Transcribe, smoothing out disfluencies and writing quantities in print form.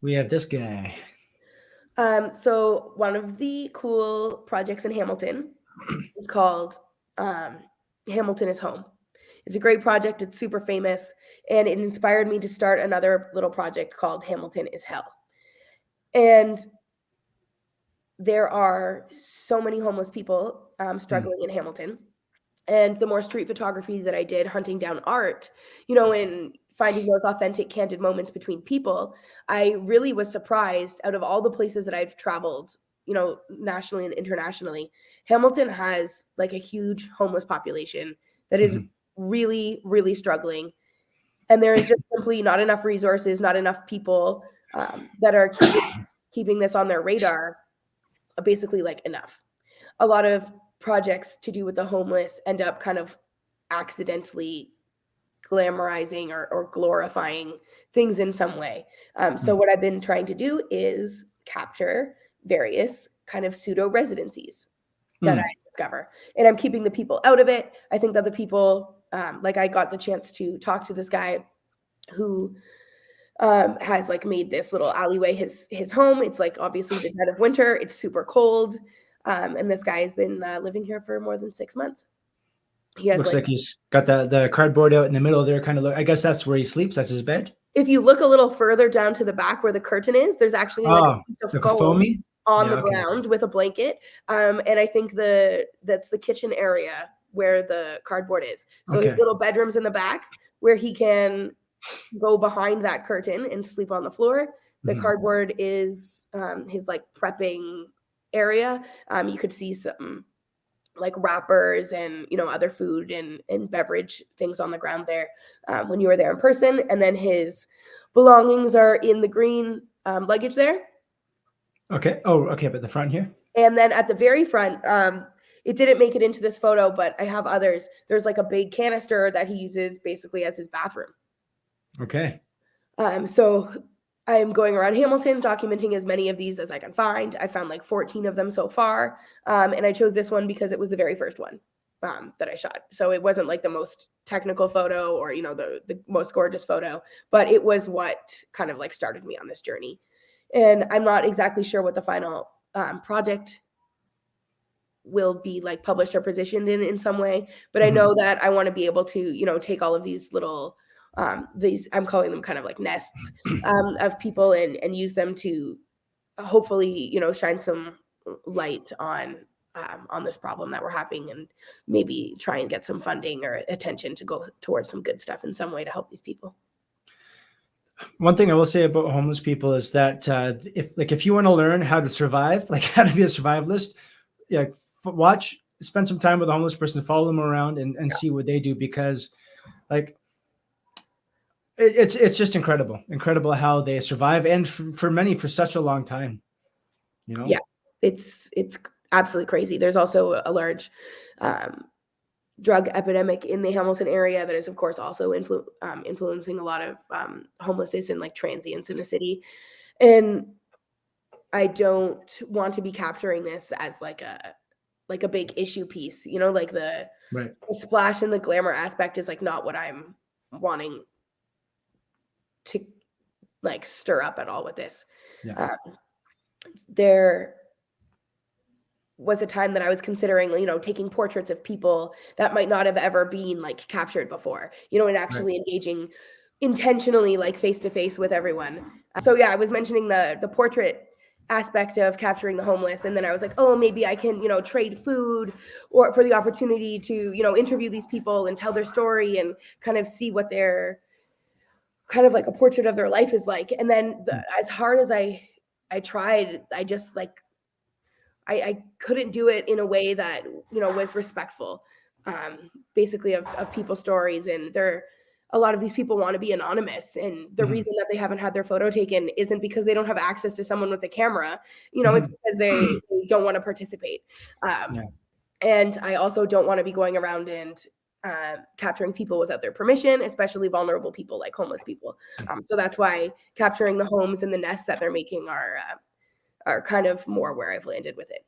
We have this guy. So one of the cool projects in Hamilton is called um, Hamilton is Home. It's a great project. It's super famous, and it inspired me to start another little project called Hamilton is Hell. And there are so many homeless people Mm, struggling in Hamilton. And the more street photography that I did, hunting down art, and finding those authentic, candid moments between people, I really was surprised out of all the places that I've traveled, nationally and internationally. Hamilton has like a huge homeless population that is mhm, really, really struggling. And there is just simply not enough resources, not enough people that are keeping this on their radar, basically like enough. A lot of projects to do with the homeless end up kind of accidentally glamorizing or glorifying things in some way. So mm, what I've been trying to do is capture various kind of pseudo residencies that I mm. discover, and I'm keeping the people out of it. I think that the people, like I got the chance to talk to this guy who has like made this little alleyway his home. It's like obviously the dead of winter. It's super cold, and this guy has been living here for more than 6 months. He has Looks like, like he's got the cardboard out in the middle there, kind of look. I guess that's where he sleeps. That's his bed. if you look a little further down to the back where the curtain is, there's actually like Oh, a piece of like a foam foamy. on Yeah. the Okay. ground with a blanket. And I think that's the kitchen area where the cardboard is. So his Okay. little bedroom's in the back where he can go behind that curtain and sleep on the floor. The Mhm. cardboard is his like prepping area. You could see some like wrappers and other food and beverage things on the ground there when you were there in person. And then his belongings are in the green luggage there. Okay. Oh, okay. But the front here. And then at the very front, it didn't make it into this photo, but I have others. There's like a big canister that he uses basically as his bathroom. Okay. So I am going around Hamilton documenting as many of these as I can find. I found like 14 of them so far. And I chose this one because it was the very first one that I shot. So it wasn't like the most technical photo or, the most gorgeous photo, but it was what kind of like started me on this journey. And I'm not exactly sure what the final project will be like published or positioned in some way, but I Mhm. know that I want to be able to take all of these little these, I'm calling them kind of like nests of people, and use them to hopefully shine some light on this problem that we're having, and maybe try and get some funding or attention to go towards some good stuff in some way to help these people. One thing I will say about homeless people is that if you want to learn how to survive, like how to be a survivalist, yeah, watch, spend some time with a homeless person, follow them around, and see what they do, because like it's just incredible how they survive, and for many for such a long time. You know. Yeah, it's absolutely crazy. There's also a large um, drug epidemic in the Hamilton area that is, of course, also influencing a lot of homelessness and like transients in the city. And I don't want to be capturing this as like a big issue piece. Like Right. the splash and the glamour aspect is like not what I'm wanting to like stir up at all with this. Yeah. Uh, there was a time that I was considering, taking portraits of people that might not have ever been like captured before, and Right. actually engaging intentionally like face to face with everyone. So yeah, I was mentioning the portrait aspect of capturing the homeless, and then I was like, oh, maybe I can, trade food or for the opportunity to, interview these people and tell their story and kind of see what their kind of like a portrait of their life is like. And then as hard as I tried, I just like I couldn't do it in a way that was respectful, basically of people's stories. And a lot of these people want to be anonymous, and the Mhm. reason that they haven't had their photo taken isn't because they don't have access to someone with a camera. It's Mhm. because they don't want to participate. Yeah. And I also don't want to be going around and capturing people without their permission, especially vulnerable people like homeless people. So that's why capturing the homes and the nests that they're making are kind of more where I've landed with it.